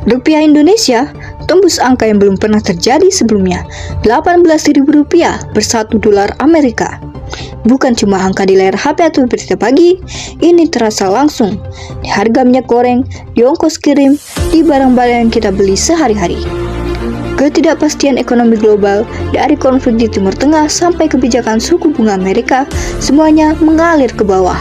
Rupiah Indonesia tembus angka yang belum pernah terjadi sebelumnya, Rp18.000 per 1 dolar Amerika. Bukan cuma angka di layar HP atau berita pagi, ini terasa langsung di harga minyak goreng, di ongkos kirim, di barang-barang yang kita beli sehari-hari. Ketidakpastian ekonomi global, dari konflik di Timur Tengah sampai kebijakan suku bunga Amerika, semuanya mengalir ke bawah.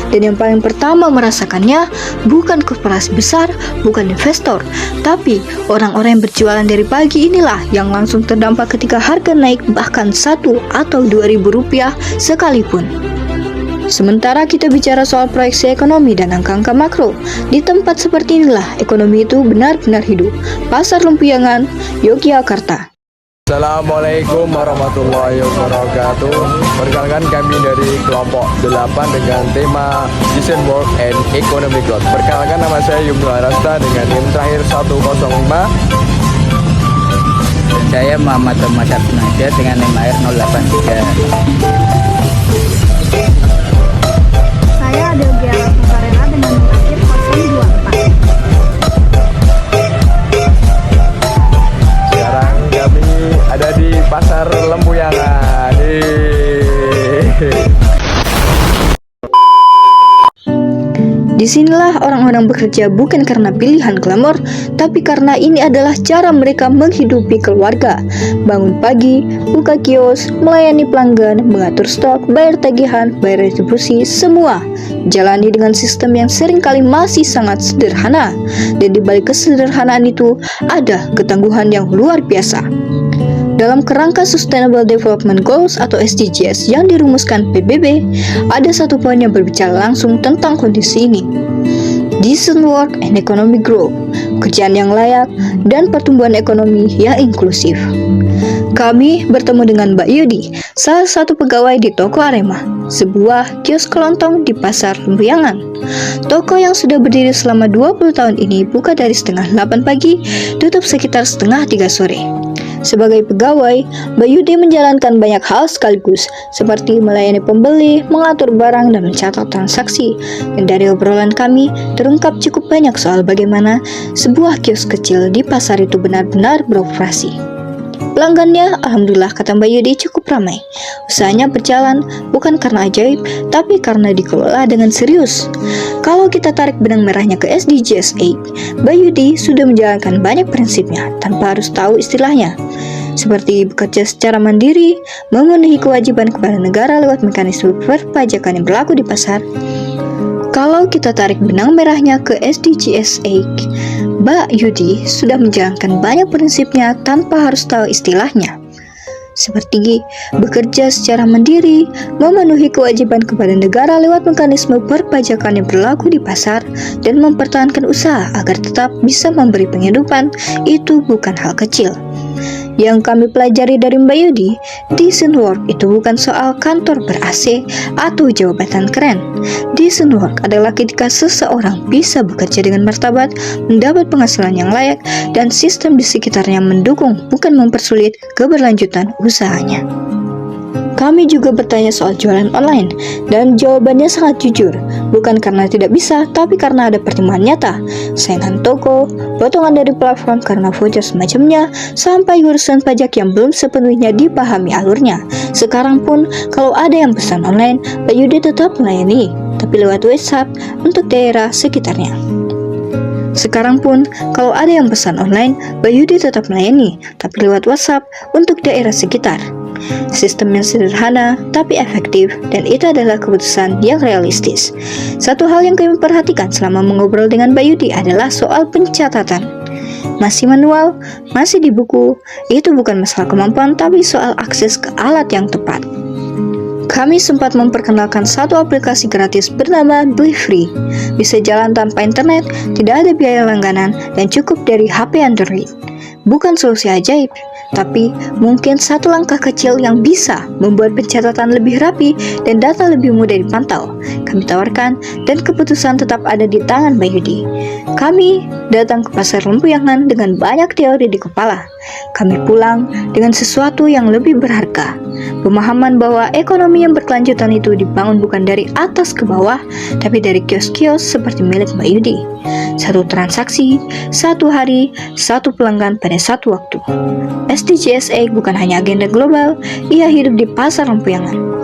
Dan yang paling pertama merasakannya bukan korporasi besar, bukan investor, tapi orang-orang yang berjualan dari pagi inilah yang langsung terdampak ketika harga naik bahkan 1 atau 2.000 rupiah sekalipun. Sementara kita bicara soal proyeksi ekonomi dan angka-angka makro, di tempat seperti inilah ekonomi itu benar-benar hidup. Pasar Lempuyangan, Yogyakarta. Assalamualaikum warahmatullahi wabarakatuh. Perkenalkan kami dari kelompok 8 dengan tema Decent Work and Economic Growth. Perkenalkan nama saya Yumnu Arasta dengan NIM terakhir 105. Saya Muhammad Thomas Abdinaja dengan NIM akhir 083. Saya Adelgia Sukarela dengan NIM akhir 024. Sekarang kami ada di Pasar Lempuyangan. Disinilah orang-orang bekerja bukan karena pilihan glamor, tapi karena ini adalah cara mereka menghidupi keluarga. Bangun pagi, buka kios, melayani pelanggan, mengatur stok, bayar tagihan, bayar retribusi, semua jalani dengan sistem yang seringkali masih sangat sederhana. Dan di balik kesederhanaan itu, ada ketangguhan yang luar biasa. Dalam kerangka Sustainable Development Goals atau SDGs yang dirumuskan PBB, ada satu poin yang berbicara langsung tentang kondisi ini. Decent work and economic growth, pekerjaan yang layak, dan pertumbuhan ekonomi yang inklusif. Kami bertemu dengan Mbak Yudi, salah satu pegawai di toko Arema, sebuah kios kelontong di Pasar Lempuyangan. Toko yang sudah berdiri selama 20 tahun ini buka dari setengah 8 pagi, tutup sekitar setengah 3 sore. Sebagai pegawai, Mbak Yudi menjalankan banyak hal sekaligus, seperti melayani pembeli, mengatur barang, dan mencatat transaksi. Dan dari obrolan kami, terungkap cukup banyak soal bagaimana sebuah kios kecil di pasar itu benar-benar beroperasi. Pelanggannya, alhamdulillah kata Mbak Yudi, cukup ramai. Usahanya berjalan bukan karena ajaib, tapi karena dikelola dengan serius. Kalau kita tarik benang merahnya ke SDGs 8, Mbak Yudi sudah menjalankan banyak prinsipnya tanpa harus tahu istilahnya. Seperti bekerja secara mandiri, memenuhi kewajiban kepada negara lewat mekanisme perpajakan yang berlaku di pasar. Kalau kita tarik benang merahnya ke SDGs 8, Mbak Yudi sudah menjalankan banyak prinsipnya tanpa harus tahu istilahnya. Seperti bekerja secara mandiri, memenuhi kewajiban kepada negara lewat mekanisme perpajakan yang berlaku di pasar, dan mempertahankan usaha agar tetap bisa memberi penghidupan, itu bukan hal kecil. Yang kami pelajari dari Mbak Yudi, decent work itu bukan soal kantor ber-AC atau jabatan keren. Decent work adalah ketika seseorang bisa bekerja dengan martabat, mendapat penghasilan yang layak, dan sistem di sekitarnya mendukung, bukan mempersulit keberlanjutan usahanya. Kami juga bertanya soal jualan online, dan jawabannya sangat jujur, bukan karena tidak bisa, tapi karena ada pertimbangan nyata, saingan toko, potongan dari platform karena voucher semacamnya, sampai urusan pajak yang belum sepenuhnya dipahami alurnya. Sekarang pun, kalau ada yang pesan online, Mbak Yudi tetap melayani, tapi lewat WhatsApp untuk daerah sekitarnya. Sekarang pun, kalau ada yang pesan online, Mbak Yudi tetap melayani, tapi lewat WhatsApp untuk daerah sekitar. Sistem yang sederhana tapi efektif, dan itu adalah keputusan yang realistis. Satu hal yang kami perhatikan selama mengobrol dengan Mbak Yudi adalah soal pencatatan. Masih manual, masih di buku, itu bukan masalah kemampuan tapi soal akses ke alat yang tepat. Kami sempat memperkenalkan satu aplikasi gratis bernama BliFree. Bisa jalan tanpa internet, tidak ada biaya langganan, dan cukup dari HP Android. Bukan solusi ajaib, tapi mungkin satu langkah kecil yang bisa membuat pencatatan lebih rapi dan data lebih mudah dipantau. Kami tawarkan, dan keputusan tetap ada di tangan Mbak Yudi. Kami datang ke Pasar Lempuyangan dengan banyak teori di kepala. Kami pulang dengan sesuatu yang lebih berharga, Pemahaman bahwa ekonomi yang berkelanjutan itu dibangun bukan dari atas ke bawah, tapi dari kios-kios seperti milik Mbak Yudi. Satu transaksi, satu hari, satu pelanggan pada satu waktu. SDGs 8 bukan hanya agenda global, ia hidup di pasar Lempuyangan.